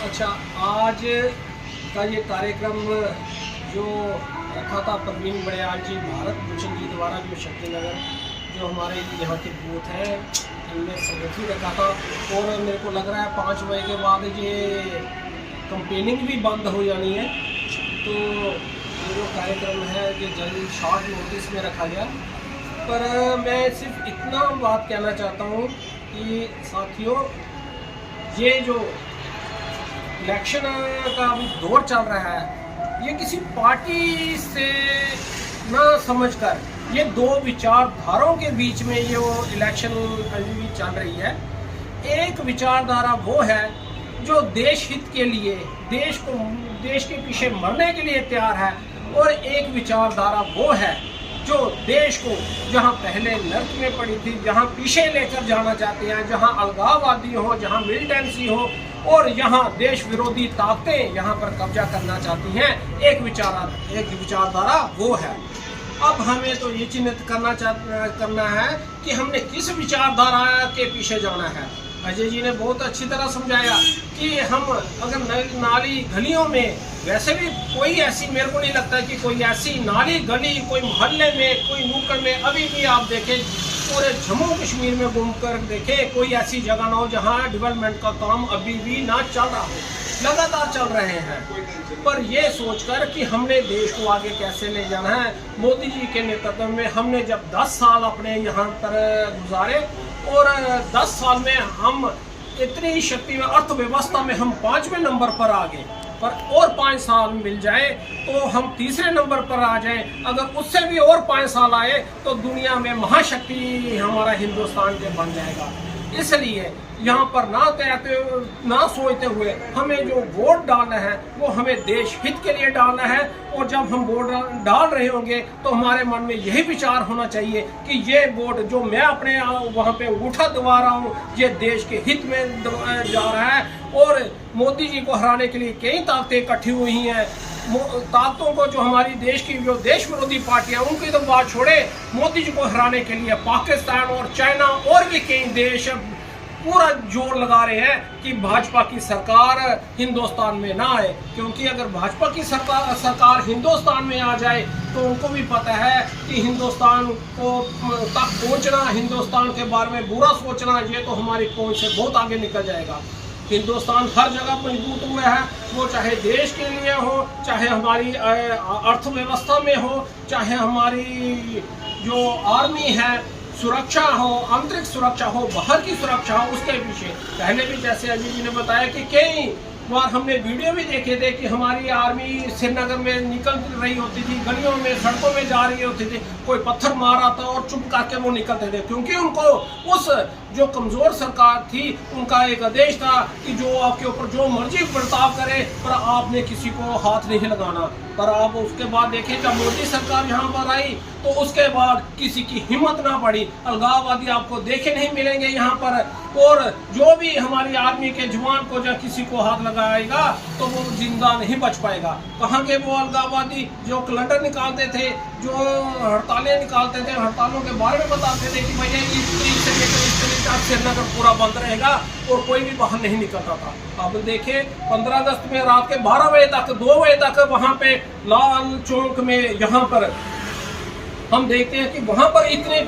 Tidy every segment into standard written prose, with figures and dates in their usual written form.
अच्छा, आज का ये कार्यक्रम जो रखा था प्रवीण बड़याल जी भारत भूषण जी द्वारा, जो शक्तिनगर जो हमारे यहाँ के बूथ हैं इनमें संगठित रखा था। और मेरे को लग रहा है 5 बजे के बाद ये कंपेनिंग भी बंद हो जानी है। तो ये जो कार्यक्रम है ये जल्द शॉर्ट नोटिस में रखा गया। पर मैं सिर्फ इतना बात कहना चाहता हूँ कि साथियों, ये जो इलेक्शन का अभी दौर चल रहा है, ये किसी पार्टी से ना समझकर ये दो विचारधाराओं के बीच में ये वो इलेक्शन अभी चल रही है। एक विचारधारा वो है जो देश हित के लिए, देश के पीछे मरने के लिए तैयार है, और एक विचारधारा वो है जो देश को जहां पहले नर्क में पड़ी थी, जहां पीछे लेकर जाना चाहते हैं, जहां अलगाववादी हो, जहां मिलिटेंसी हो और यहां देश विरोधी ताकतें यहां पर कब्जा करना चाहती हैं। एक विचारधारा वो है। अब हमें तो ये चिन्हित करना है कि हमने किस विचारधारा के पीछे जाना है। अजय जी ने बहुत अच्छी तरह समझाया कि हम अगर नाली गलियों में, वैसे भी कोई ऐसी, मेरे को नहीं लगता कि कोई ऐसी नाली गली कोई मोहल्ले में, कोई नुक्कड़ में, अभी भी आप देखें पूरे जम्मू कश्मीर में घूमकर देखें, कोई ऐसी जगह ना हो जहां डेवलपमेंट का काम अभी भी ना चल रहा हो। लगातार चल रहे हैं। पर ये सोचकर कि हमने देश को आगे कैसे ले जाना है, मोदी जी के नेतृत्व में हमने जब 10 साल अपने यहाँ पर गुजारे और 10 साल में हम इतनी शक्ति में, अर्थव्यवस्था में हम 5वें नंबर पर आ गए। पर और 5 साल मिल जाए तो हम 3रे नंबर पर आ जाएं। अगर उससे भी और 5 साल आए तो दुनिया में महाशक्ति हमारा हिंदुस्तान के बन जाएगा। इसलिए यहाँ पर ना सोचते हुए हमें जो वोट डालना है वो हमें देश हित के लिए डालना है। और जब हम वोट डाल रहे होंगे तो हमारे मन में यही विचार होना चाहिए कि ये वोट जो मैं अपने वहाँ पे अंगूठा दबा रहा हूँ, ये देश के हित में जा रहा है। और मोदी जी को हराने के लिए कई ताकतें इकट्ठी हुई हैं। ताकतों को, जो हमारी देश की जो देश विरोधी पार्टियां, उनकी तो बात छोड़े, मोदी जी को हराने के लिए पाकिस्तान और चाइना और भी कई देश पूरा जोर लगा रहे हैं कि भाजपा की सरकार हिंदुस्तान में ना आए। क्योंकि अगर भाजपा की सरकार हिंदुस्तान में आ जाए तो उनको भी पता है कि हिंदुस्तान को तक पहुंचना, हिंदुस्तान के बारे में बुरा सोचना, ये तो हमारी पहुंच से बहुत आगे निकल जाएगा। हिंदुस्तान हर जगह मजबूत हुआ है, वो चाहे देश के लिए हो, चाहे हमारी अर्थव्यवस्था में हो, चाहे हमारी जो आर्मी है, सुरक्षा हो, आंतरिक सुरक्षा हो, बाहर की सुरक्षा हो, उसके पीछे पहले भी जैसे अजय जी ने बताया कि कई बार हमने वीडियो भी देखे थे कि हमारी आर्मी श्रीनगर में निकल रही होती थी, गलियों में, सड़कों में जा रही होती थी, कोई पत्थर मार रहा था और चुप करके वो निकलते थे। क्योंकि उनको उस जो कमज़ोर सरकार थी उनका एक आदेश था कि जो आपके ऊपर जो मर्जी बर्ताव करे, पर आपने किसी को हाथ नहीं लगाना। पर आप उसके बाद देखें, जब मोदी सरकार यहाँ पर आई तो उसके बाद किसी की हिम्मत ना पड़ी। अलगाववादी आपको देखे नहीं मिलेंगे यहाँ पर। और जो भी हमारी आर्मी के जवान को जब किसी को हाथ लगाएगा तो वो जिंदा नहीं बच पाएगा। कहाँ के वो अलगाववादी जो कैलेंडर निकालते थे, जो हड़तालें निकालते थे, हड़तालों के बारे में बताते थे कि भैया इस तरीके से लेकर इस तरीके से श्रीनगर पूरा बंद रहेगा, और कोई भी बाहर नहीं निकलता था। अब देखे 15 अगस्त में रात के 12 बजे तक, 2 बजे तक वहाँ पे लाल चौक में यहाँ पर हम देखते हैं कि वहाँ पर इतने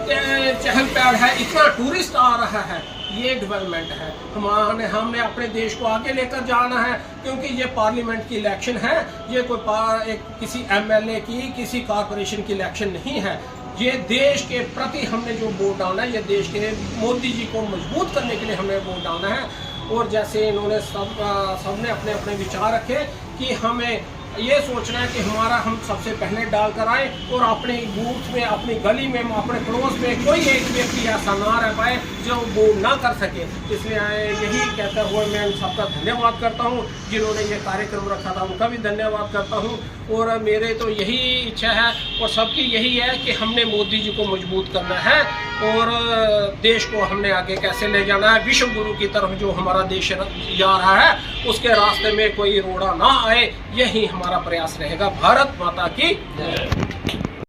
चहल पहल है, इतना टूरिस्ट आ रहा है। ये डेवलपमेंट है। हमने अपने देश को आगे लेकर जाना है। क्योंकि ये पार्लियामेंट की इलेक्शन है, ये कोई किसी MLA की, किसी कॉरपोरेशन की इलेक्शन नहीं है। ये देश के प्रति हमने जो वोट डालना है, ये देश के मोदी जी को मजबूत करने के लिए हमने वोट डालना है। और जैसे इन्होंने सबने अपने अपने विचार रखे कि हमें ये सोचना है कि हम सबसे पहले डाल कर आए और अपने बूथ में, अपनी गली में, अपने पड़ोस में कोई एक व्यक्ति ऐसा ना रह पाए जो वो ना कर सके। इसलिए यही कहते हुए मैं सबका धन्यवाद करता हूँ। जिन्होंने ये कार्यक्रम रखा था उनका भी धन्यवाद करता हूँ। और मेरे तो यही इच्छा है और सबकी यही है कि हमने मोदी जी को मजबूत करना है और देश को हमने आगे कैसे ले जाना है। विश्व गुरु की तरफ जो हमारा देश जा रहा है उसके रास्ते में कोई रोड़ा ना आए, यही हमारा प्रयास रहेगा। भारत माता की जय।